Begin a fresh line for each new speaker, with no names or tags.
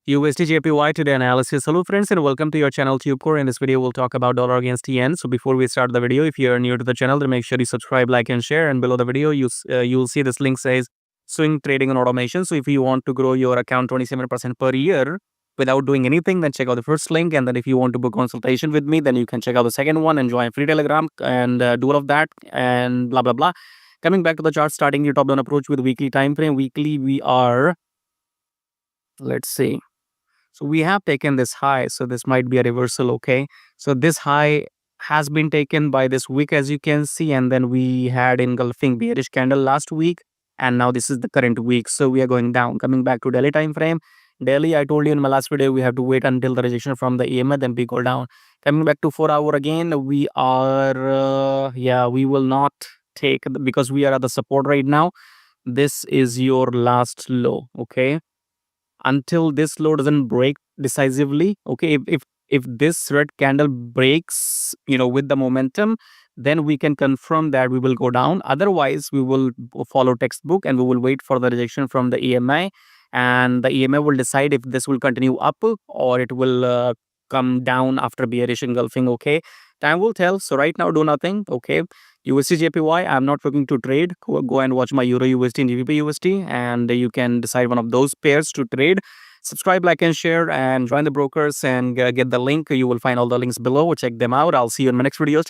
USDJPY today analysis. Hello friends and welcome to your channel TubeCore. In this video we'll talk about dollar against yen. So before we start the video, if you're new to the channel, then make sure you subscribe, like and share, and below the video you'll see this link says swing trading and automation. So if you want to grow your account 27% per year without doing anything, then check out the first link, and then if you want to book consultation with me, then you can check out the second one and join free Telegram and do all of that and blah blah blah. Coming back to the chart, starting your top down approach with weekly time frame. Weekly we are, let's see. So we have taken this high, so this might be a reversal, okay? So this high has been taken by this wick, as you can see, and then we had engulfing bearish candle last week, and now this is the current week. So we are going down. Coming back to daily time frame. Daily, I told you in my last video, we have to wait until the rejection from the EMA, then we go down. Coming back to 4 hour again, we are, we will not take, because we are at the support right now. This is your last low, okay? Until this low doesn't break decisively, okay, if this red candle breaks, with the momentum, then we can confirm that we will go down. Otherwise, we will follow textbook and we will wait for the rejection from the EMA, and the EMA will decide if this will continue up or it will come down after bearish engulfing, okay? Time will tell. So right now, do nothing, okay? USDJPY, I'm not looking to trade. Go and watch my Euro USD and GBP USD, and you can decide one of those pairs to trade. Subscribe, like and share, and join the brokers and get the link. You will find all the links below. Check them out. I'll see you in my next video.